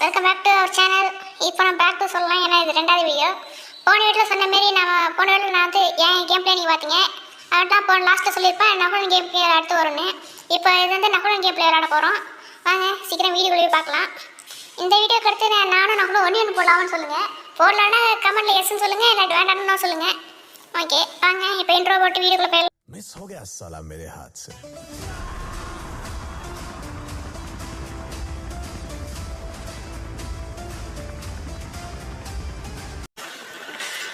Welcome back to our channel. இப்போ நான் back to சொல்லலாம், ஏன்னா இது ரெண்டாவது வீடியோ. போன வீட்டில் சொன்ன மாரி போன வீட்டில் நான் வந்து என் கேம் பிளே நீங்கள் பார்த்தீங்க. அதுதான் போன லாஸ்ட்டில் சொல்லியிருப்பேன் நகுலன் கேம் பிளே அடுத்து வரும்னு. இப்போ இது வந்து நகுலன் கேம் பிளே விளையாட போகிறோம். வாங்க சீக்கிரம் வீடியோக்குள்ளே பார்க்கலாம். இந்த வீடியோக்கு அடுத்து நானும் நகுலும் ஒன்று போடலாம்னு சொல்லுங்கள். போடலான்னா கமெண்ட்டில் எஸ்ன்னு சொல்லுங்கள், இல்லை வேண்டாம்னு சொல்லுங்கள். ஓகே வாங்க இப்போ இன்ட்ரோ போட்டு வீடியோக்குள்ளே போயிடலாம். मिस हो गया साला मेरे हाथ से.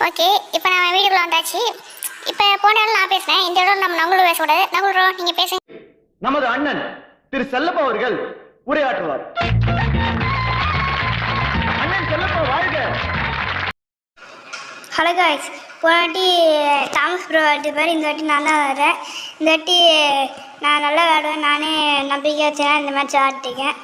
ஓகே இப்போ நான் வீடியோக்குள்ள வந்தாச்சு. இப்போ போன இடம் நான் பேசுகிறேன், இந்த இடம் நம்ம நகுல் பேசக்கூடாது. நகுல் ப்ரோ நீங்கள் பேசுங்க. நமது அண்ணன் திரு செல்லப்பா அவர்கள் உரையாற்றுவார். அண்ணன் செல்லப்பா வாழ்க. ஹலோ காய்ஸ், போன வாட்டி தாமஸ் ப்ரோ மாதிரி இந்த வாட்டி நான் தான் வரேன். இந்த வாட்டி நான் நல்லா விளாடுவேன், நானே நம்பிக்கை வச்சேன் இந்த மேட்ச் ஆடிட்டேன்.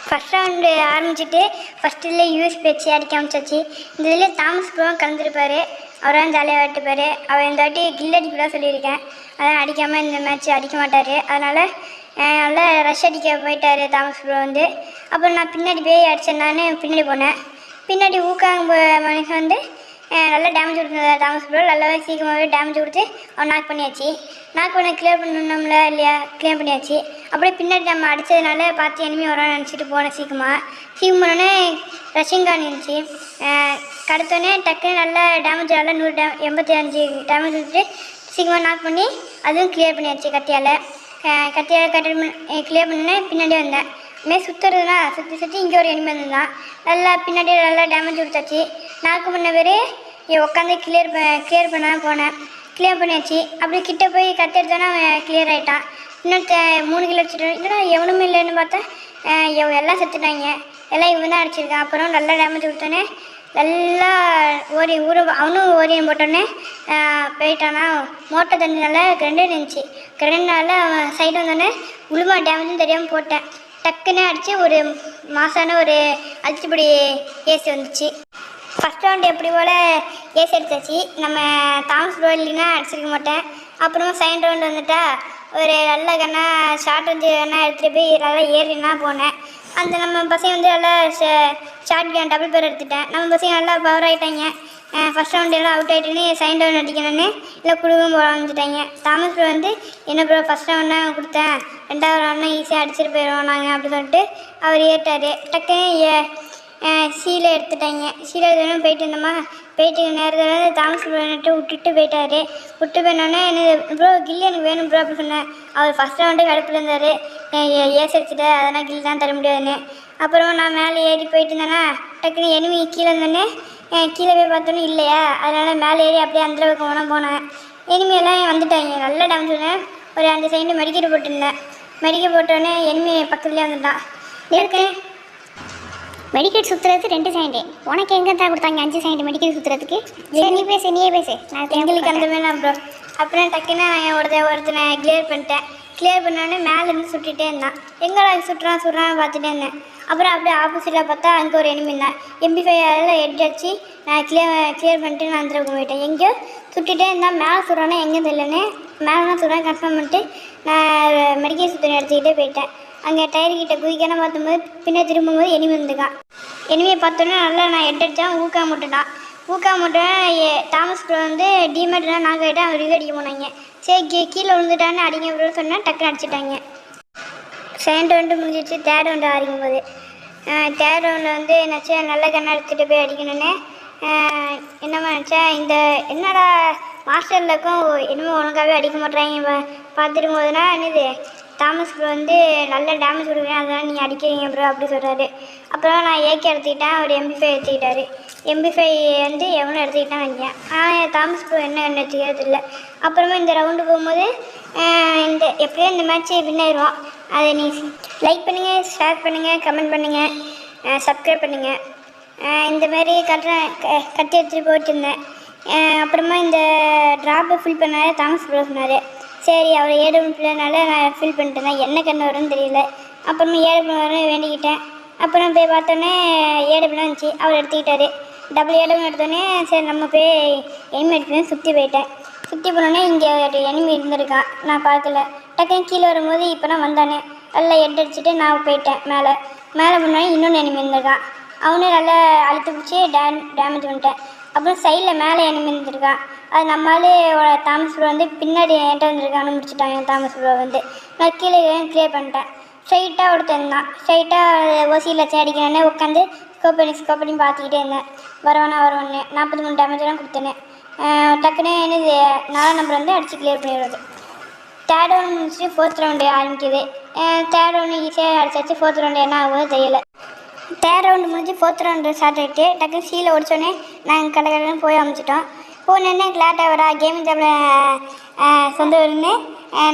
ஃபஸ்ட் ரவுண்டு ஆரம்பிச்சுட்டு ஃபஸ்ட்டில் யூஎஸ் பேச்சு அடிக்க ஆரம்பிச்சாச்சு. இந்த இதில் தாமஸ் ப்ரோவும் கலந்துருப்பார், அவராக ஜாலியாக விளாட்டுப்பார். அவர் இந்த வாட்டி கில் அடிக்க சொல்லியிருக்கேன், அதான் அடிக்காமல் இந்த மேட்ச் அடிக்க மாட்டார். அதனால் நல்லா ரஷ் அடிக்க போயிட்டார் தாமஸ் ப்ரோ வந்து. அப்புறம் நான் பின்னாடி போய் அடித்தேன், நான் பின்னாடி போனேன். பின்னாடி ஊக்காங்க மனுஷன் வந்து நல்லா டேமேஜ் கொடுத்துருந்தா தாமஸ் ப்ரோ நல்லாவே சீக்கிரமாகவே டேமேஜ் கொடுத்து அவன் நாக் பண்ணியாச்சு. நாக் பண்ண கிளியர் பண்ணணும்ல இல்லையா, கிளியர் பண்ணியாச்சு. அப்படியே பின்னாடி நம்ம அடித்ததுனால பார்த்து எனிமி வரோன்னு நினச்சிட்டு போனேன். சீக்கிரம் போனோடனே ரஷிங் கான் இருந்துச்சு. கடத்தோடனே டக்குன்னு நல்லா டேமேஜ் நல்லா 185 டேமேஜ் கொடுத்துட்டு சீக்கிரமாக நாக் பண்ணி அதுவும் கிளியர் பண்ணியாச்சு. கத்தியால் கிளியர் பண்ணேன். பின்னாடி வந்தேன், இதுமாதிரி சுற்றுறதுனா சுற்றி இங்கே ஒரு எனிமி வந்திருந்தான். நல்லா பின்னாடி நல்லா டேமேஜ் கொடுத்தாச்சு. நாக்கு பண்ண பேர் உட்காந்து கிளியர் பண்ண போனேன், கிளியர் பண்ணியாச்சு. அப்படி கிட்டே போய் கற்று எடுத்தோன்னா அவன் கிளியர் ஆகிட்டான். இன்னொருத்த 3 கிலோ அடிச்சுட்டு இல்லைனா எவனுமே இல்லைன்னு பார்த்தேன். எல்லாம் செத்துட்டாங்க, எல்லாம் இவன் தான் அடிச்சிருக்கான். அப்புறம் நல்லா டேமேஜ் கொடுத்தோன்னே நல்லா அவனும் ஓரியம் போட்டோன்னே போயிட்டானா. மோட்டர் தண்ணினால கிரெண்டேட் இருந்துச்சு, கிரெண்டேட்னால அவன் சைடு வந்தோடனே உளுமா டேமேஜும் தெரியாமல் போட்டேன். டக்குன்னு அடித்து ஒரு மாசான ஒரு அடிச்சுப்படி ஏசி வந்துச்சு. ஃபஸ்ட் ரவுண்டு எப்படி போல் ஏசி எடுத்தாச்சு. நம்ம தாமஸ் ப்ரோ இல்லைன்னா அடிச்சிருக்க மாட்டேன். அப்புறமா செகண்ட் ரவுண்டு வந்துட்டா ஒரு நல்ல கண்ணா ஷார்ட் வந்து கண்ணா எடுத்துகிட்டு போய் நல்லா ஏறினா போனேன். அந்த நம்ம பசங்க வந்து நல்லா ஷார்ட் கேன் டபுள் பேர் எடுத்துட்டேன். நம்ம பசங்க நல்லா பவர் ஆகிட்டாங்க. ஃபஸ்ட் ரவுண்டு எல்லாம் அவுட் ஆகிட்டுன்னு செகண்ட் ரவுண்ட் அடிக்கணுன்னு இல்லை குழுவும் போட வந்துட்டாங்க. தாமஸ் ப்ரோ வந்து என்ன ப்ரோ ஃபஸ்ட் ரவுண்ட் தான் கொடுத்தேன், ரெண்டாவது ரவுண்ட் தான் ஈஸியாக அடிச்சுட்டு போயிடுவோம் நாங்கள் அப்படி சொல்லிட்டு அவர் ஏற்றார். டக்குன்னு சீலை எடுத்துட்டாங்க. சீலை எடுத்துன்னு போயிட்டு இருந்தோமா, போயிட்டு நேரத்தில் தாமஸ் ப்ரோ நட்டு விட்டு போயிட்டார். விட்டு போயினோடனே எனக்கு ப்ரோ கில்லி எனக்கு வேணும் ப்ரோ அப்படி சொன்னேன். அவர் ஃபஸ்ட் ரவுண்டு கடுப்பில் இருந்தார், ஏசி அடிச்சுட்டு அதெல்லாம் கில்லி தான் தர முடியாதுன்னு. அப்புறம் நான் மேலே ஏறி போயிட்டு இருந்தேன்னா டக்குன்னு எனிமி கீழே இருந்தோடனே கீழே போய் பார்த்தோன்னே இல்லையா, அதனால் மேலே ஏறி அப்படியே அந்தளவுக்கு போனேன். எனிமியெல்லாம் வந்துட்டாங்க, நல்லா டேமேஜ் பண்ணேன். ஒரு 5 செகண்டு மெடிக்கெட் போட்டிருந்தேன். மெடிக்கெட் போட்டோடனே எனிமி பக்கத்துலேயே வந்துட்டான். இருக்கு மெடிக்கெட் சுற்றுறது 2 செகண்டு, உனக்கு எங்கே தான் கொடுத்தாங்க 5 செகண்டு மெடிக்கெட் சுற்றுறதுக்கு? சரி நீ பேசு, நீயே பேசு, நான் எங்களுக்கு அந்த மாதிரி ப்ரோ. அப்புறம் டக்குன்னு நான் ஒருத்தனை கிளியர் பண்ணிட்டேன். கிளியர் பண்ணோடனே மேலேருந்து சுட்டுகிட்டே இருந்தான். எங்கடா சுடுறான்னு பார்த்துட்டே இருந்தேன். அப்புறம் அப்படியே ஆப்போசிட்டில் பார்த்தா அங்கே ஒரு எனிமி இருந்தான். MP5 ஹெட் அடிச்சு நான் கிளியர் பண்ணிட்டு நான் அந்த போயிட்டேன். எங்கேயோ சுட்டுகிட்டே இருந்தால் மேலே சுடுறானே எங்கே தெரியலன்னு மேலே சுடுறான்னு கன்ஃபார்ம் பண்ணிட்டு நான் மெடிக்கல் சுத்தனை எடுத்துக்கிட்டே போயிட்டேன். அங்கே டயர்கிட்ட குதிக்கான பார்த்தும்போது பின்னே திரும்பும்போது எனிமி வந்துருக்கான். எனிமியை பார்த்தோன்னே நல்லா நான் ஹெட் அடித்தான். ஊக்கா மூட்டேன். தாமஸ் ப்ரோ வந்து டிமேட்னா நாங்கள் ஆகிட்டேன், அவர் இது அடிக்க போனாங்க. சரி கீழே விழுந்துட்டான்னு அடிங்க ப்ரோ சொன்னால் டக்குன்னு அடிச்சிட்டாங்க. செகண்ட் ரவுண்டு முடிஞ்சிச்சு. தேர்ட் ரவுண்டு ஆடிக்கும்போது தேர்ட் ரவுண்டில் வந்து என்னாச்சு, நல்ல கண்ணை எடுத்துகிட்டு போய் அடிக்கணுன்னே என்னம்மா நினச்சேன், இந்த என்னடா மாஸ்டர்லக்கும் என்னமோ ஒழுங்காகவே அடிக்க மாட்டேறாங்க பார்த்துருக்கும் போதுனா என்னது தாமஸ் ப்ரோ வந்து நல்ல டேமேஜ் கொடுக்குறேன், அதனால் நீங்கள் அடிக்கிறீங்க ப்ரோ அப்படி சொல்கிறாரு. அப்புறம் நான் ஏகே எடுத்துக்கிட்டேன், அவர் MP5 எடுத்துக்கிட்டாரு. MP5 வந்து எவனும் எடுத்துக்கிட்டான் வைக்கேன். ஆனால் தாமஸ் ப்ரோ என்ன எடுத்துக்கிறது இல்லை. அப்புறமா இந்த ரவுண்டு போகும்போது இந்த எப்படியோ இந்த மேட்ச்சு வின் ஆயிடுவோம். அதை நீ லைக் பண்ணுங்கள், ஷேர் பண்ணுங்கள், கமெண்ட் பண்ணுங்கள், சப்ஸ்கிரைப் பண்ணுங்கள். இந்தமாரி கத்தி எடுத்துகிட்டு போயிட்டு இருந்தேன். அப்புறமா இந்த ட்ராப்பை ஃபில் பண்ணாலே தாமஸ் ப்ரோ சொன்னார். சரி அவர் 7 பிள்ளைனால நான் ஃபில் பண்ணிட்டேன், என்ன கண்ணு வரும்னு தெரியல. அப்புறமா 7 வரும் வேண்டிக்கிட்டேன். அப்புறம் போய் பார்த்தோன்னே 7 இருந்துச்சு, அவர் எடுத்துக்கிட்டாரு. டபுள் 7 எடுத்தோடனே சரி நம்ம போய் எனிமி எடுத்துன்னு சுற்றி போயிட்டேன். சுற்றி போனோடனே இங்கே ஒரு எனிமி இருந்திருக்கான், நான் பார்க்கல. டக்குன்னு கீழே வரும்போது இப்போ தான் வந்தானே நல்லா ஹெட் அடிச்சுட்டு நான் போயிட்டேன் மேலே. மேலே பண்ணோடனே இன்னொன்று எனிமி இருந்திருக்கான். அவனே நல்லா அழுத்து பிடிச்சி டேமேஜ் பண்ணிட்டேன். அப்புறம் சைடில் மேலே எனிமி இருந்திருக்கான். அது நம்மளாலே தாமஸ் ப்ரோ வந்து பின்னாடி என்கிட்ட வந்துருக்கான்னு முடிச்சுட்டாங்க. தாமஸ் ப்ரோ வந்து நான் கீழே கிளியர் பண்ணிட்டேன். ஸ்ட்ரைட்டாக ஒருத்தன் தான். ஸ்ட்ரைட்டாக ஓசியில் அடிக்கணுன்னே உட்காந்து ஸ்கோப் பண்ணி பார்த்துக்கிட்டே இருந்தேன். வருவானே 43 டேமேஜ்லாம் கொடுத்தேனே. டக்குன்னு என்னது 4 நம்பர் வந்து அடித்து கிளியர் பண்ணிடுறது. தேர்ட் ரவுண்ட் முடிச்சுட்டு 4th ரவுண்டு ஆரம்பிக்குது. தேர்ட் ரவுண்டு ஈஸியாக அடிச்சாச்சு. 4th ரவுண்டு என்ன ஆகுதோ தெரியல. தேர்ட் ரவுண்டு முடிஞ்சு 4th ரவுண்டு ஸ்டார்ட் ஆகிட்டு டக்குன்னு சீலை ஒடிச்சோடனே நாங்கள் கடற்கடன்னு போய் அமைச்சிட்டோம். போனோடனே கிளாட்டாக வரா கேமிங் டேபில் சொந்த ஊருன்னு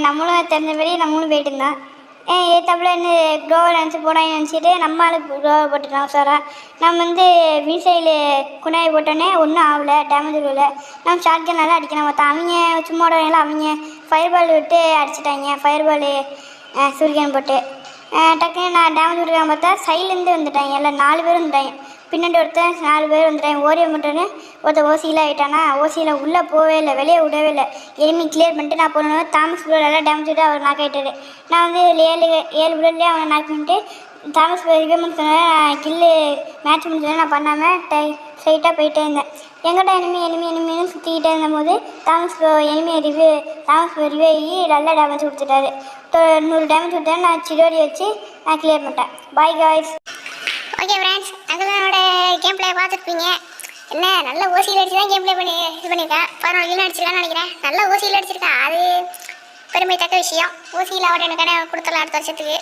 நம்மளும் தெரிஞ்ச மாதிரி நம்மளும் போயிட்டு இருந்தோம். ஏத்தாப்புல என்ன க்ரோவை நினச்சி போடான்னு நினச்சிட்டு நம்ம ஆளுக்கு க்ரோவை போட்டுட்டோம் சாரா. நம்ம வந்து வின்சைலு குணாயை போட்டோன்னே ஒன்றும் ஆகலை, டேமேஜ் இல்லை. நம்ம ஷார்ட் கன்னால் அடிக்கணும். மொத்தம் அவங்க சும்மா அவங்க ஃபயர் பால் விட்டு அடிச்சிட்டாங்க. ஃபயர் பால் சூரியன் போட்டு டக்குன்னு நான் டேமேஜ் விட்டுருக்காங்க பார்த்தா சைட்லேருந்து வந்துட்டாங்க. எல்லாம் 4 பேர் வந்துட்டாங்க. பின்னாடி ஒருத்தன் 4 பேர் வந்துட்டாங்க. ஓரிய மட்டுன்னு ஒருத்தர் ஓசியில் ஆகிட்டானா. ஓசியில் உள்ளே போவே இல்லை, வெளியே விடவே இல்லை. எனிமி கிளியர் பண்ணிட்டு நான் போனோம். தாமஸ் ப்ரோ நல்லா டேமேஜ் விட்டு அவர் நாக் ஆகிட்டாரு. நான் வந்து 7 புல்லட்லேயே அவனை நாக் பண்ணிட்டு தாமஸ் ப்ரோ ரிவ்யூமெண்ட் சொன்னேன். கில்லு மேட்ச் முடிஞ்சோடனே நான் பண்ணாமல் ஸ்ட்ரைட்டாக போயிட்டே இருந்தேன். எங்கிட்ட எனிமின்னு சுற்றிக்கிட்டே இருந்தபோது தாமஸ் ப்ரோ ரிவ்யூ ஆகி நல்லா டேமேஜ் கொடுத்துட்டாரு. 100 டேமேஜ் கொடுத்தாரு. நான் சிடோடி வச்சு நான் கிளியர் பண்ணிட்டேன். Bye guys. ஓகே ஃப்ரெண்ட்ஸ், அங்கதானோட கேம் பிளே பார்த்துருப்பீங்க. என்ன நல்ல ஓசியில் அடிச்சு தான் கேம் பிளே பண்ணி இது பண்ணியிருக்கேன். 14 கிலோ அடிச்சிருக்கான்னு நினைக்கிறேன். நல்ல ஓசியில் அடிச்சிருக்கேன். அது பெருமைத்தக்க விஷயம். ஓசியில் அவர் எனக்கு கொடுத்தலாம் அடுத்த வருஷத்துக்கு.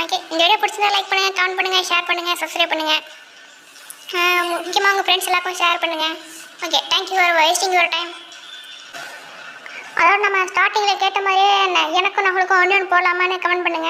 ஓகே, இந்த வீடியோ பிடிச்சிருந்தா லைக் பண்ணுங்கள், கமெண்ட் பண்ணுங்கள், ஷேர் பண்ணுங்கள், சப்ஸ்கிரைப் பண்ணுங்கள். முக்கியமாக உங்கள் ஃப்ரெண்ட்ஸ் எல்லாருக்கும் ஷேர் பண்ணுங்கள். Okay, thank you for wasting your time. அதோட நம்ம ஸ்டார்டிங்கில் கேட்ட மாதிரியே எனக்கும் நம்மளுக்கும் ஒன்று போடலாமான்னு கமெண்ட் பண்ணுங்கள்.